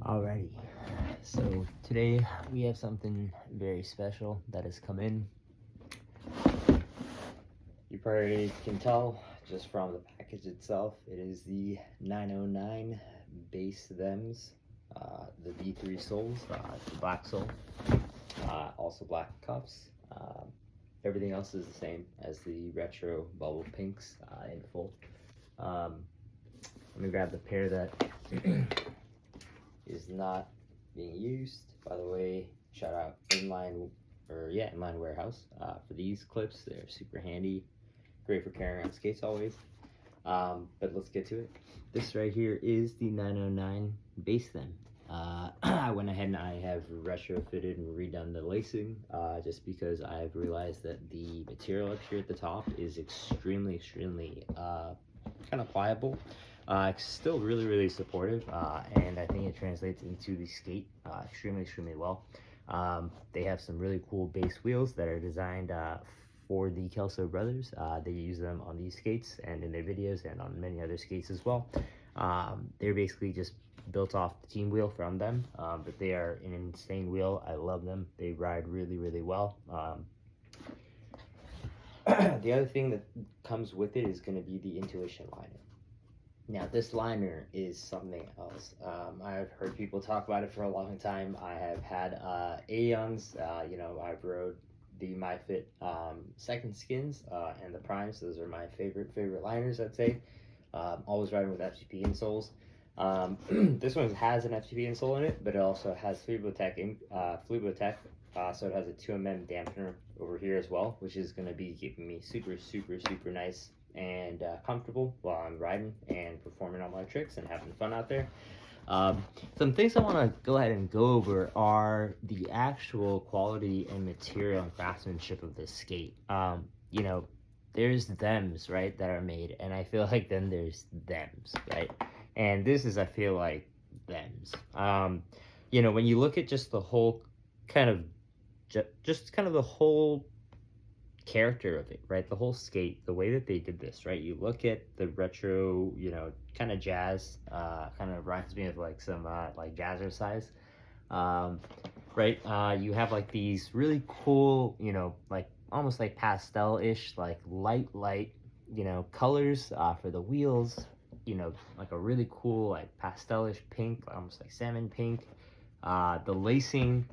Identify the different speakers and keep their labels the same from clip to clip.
Speaker 1: Alrighty, so today we have something very special that has come in. You probably can tell just from the package itself, it is the 909 BaceThems, the V3 soles, the black sole, also black cuffs. Everything else is the same as the retro bubble pinks in full. Let me grab the pair that is not being used. By the way, shout out Inline Warehouse for these clips. They're super handy, great for carrying around skates always. But let's get to it. This right here is the 909 BaceThem. I went ahead and I have retrofitted and redone the lacing just because I've realized that the material up here at the top is extremely kind of pliable. It's still really supportive, and I think it translates into the skate extremely well. They have some really cool base wheels that are designed for the Kelso brothers. They use them on these skates and in their videos and on many other skates as well. They're basically just built off the team wheel from them, but they are an insane wheel. I love them. They ride really well. The other thing that comes with it is going to be the Intuition liner. Now, this liner is something else. I've heard people talk about it for a long time. I have had Aeons, I've rode the MyFit second skins and the primes. Those are my favorite liners, I'd say. Always riding with FTP insoles. This one has an FTP insole in it, but it also has Flubotech, so it has a 2mm dampener over here as well, which is going to be keeping me super nice and comfortable while I'm riding and performing all my tricks and having fun out there. Some things I want to go ahead and go over are the actual quality and material and craftsmanship of this skate. There's thems, right, that are made, and I feel like then there's thems, right? And this is, I feel like, thems. When you look at just the whole kind of the whole character of it, right? The whole skate, the way that they did this, right? You look at the retro, kind of jazz, kind of reminds me of like some like jazzercise, right? You have like these really cool, like almost like pastel-ish, like light, colors for the wheels, like a really cool like pastel-ish pink, almost like salmon pink. The lacing,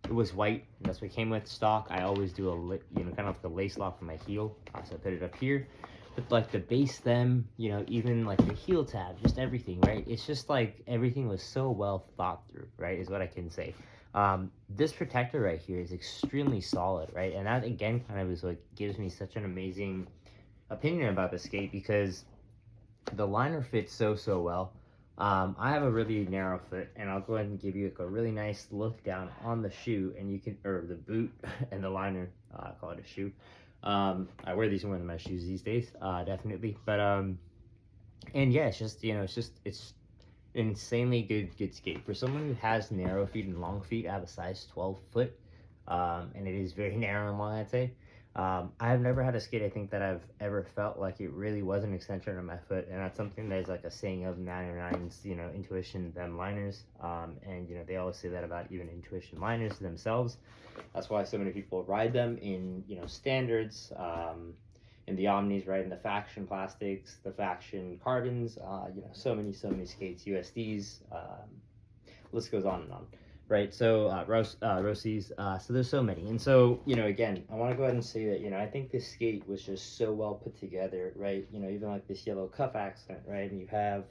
Speaker 1: it was white. That's what came with stock. I always do kind of like a lace lock for my heel. So I put it up here. But like the BaceThem, even like the heel tab, just everything, right? It's just like everything was so well thought through, right? Is what I can say. This protector right here is extremely solid, right? And that again kind of is what gives me such an amazing opinion about the skate, because the liner fits so well. I have a really narrow foot, and I'll go ahead and give you a really nice look down on the shoe, and you can, or the boot and the liner, I call it a shoe. I wear these more than my shoes these days, definitely. But and yeah, it's insanely good skate for someone who has narrow feet and long feet. I have a size 12 foot, and it is very narrow and long, I'd say. I have never had a skate, I think, that I've ever felt like it really was an extension of my foot, and that's something that is like a saying of 909's, Intuition them liners, and they always say that about even Intuition liners themselves. That's why so many people ride them in, in the Omnis, right, in the Faction plastics, the Faction carbons, so many skates, USDs, list goes on and on. Right, so Rossi's, so there's so many. And so, again, I want to go ahead and say that, I think this skate was just so well put together, right? Even like this yellow cuff accent, right? And you have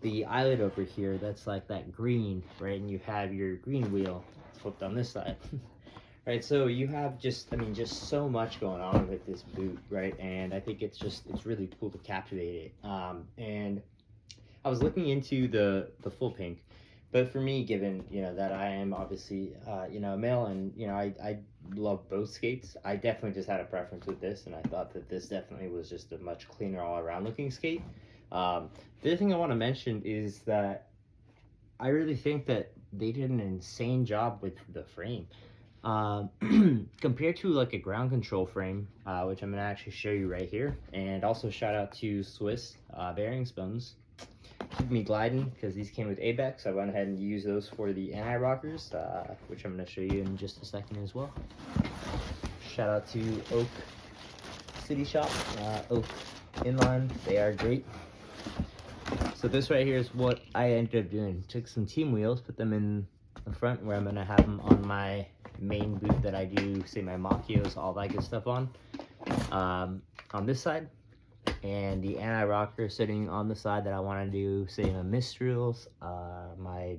Speaker 1: the eyelet over here that's like that green, right? And you have your green wheel flipped on this side, right? So you have just so much going on with this boot, right? And I think it's really cool to captivate it. And I was looking into the full pink. But for me, given, that I am obviously, a male, and, I love both skates, I definitely just had a preference with this, and I thought that this definitely was just a much cleaner all-around looking skate. The other thing I want to mention is that I really think that they did an insane job with the frame. Compared to like a ground control frame, which I'm going to actually show you right here, and also shout out to Swiss bearing spoons. keep me gliding because these came with ABEX. So I went ahead and used those for the anti-rockers, which I'm going to show you in just a second as well. Shout out to Oak City Shop, Oak Inline. They are great. So this right here is what I ended up doing. Took some team wheels, put them in the front where I'm going to have them on my main boot that I do, say my Machios, all that good stuff on this side. And the anti-rocker sitting on the side that I want to do, say my Mistrals, my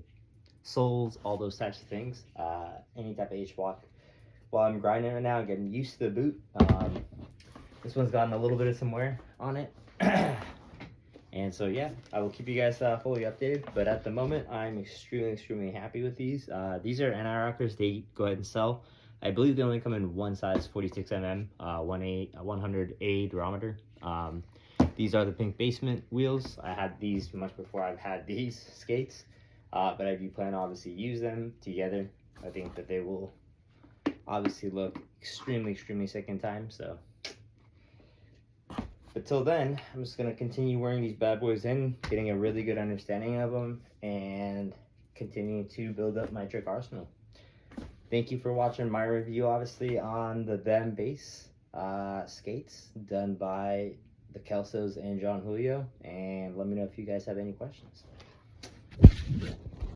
Speaker 1: Souls, all those types of things. Any type of H-block. While I'm grinding right now, getting used to the boot. This one's gotten a little bit of some wear on it. And so yeah, I will keep you guys fully updated. But at the moment, I'm extremely happy with these. These are anti-rockers. They go ahead and sell. I believe they only come in one size, 46mm, 100A durometer. These are the pink basement wheels. I had these much before I've had these skates, but I do plan to obviously use them together. I think that they will obviously look extremely sick in time. So, but till then, I'm just gonna continue wearing these bad boys in, getting a really good understanding of them, and continuing to build up my trick arsenal. Thank you for watching my review, obviously, on the BAM base skates done by the Kelsos and John Julio. And let me know if you guys have any questions.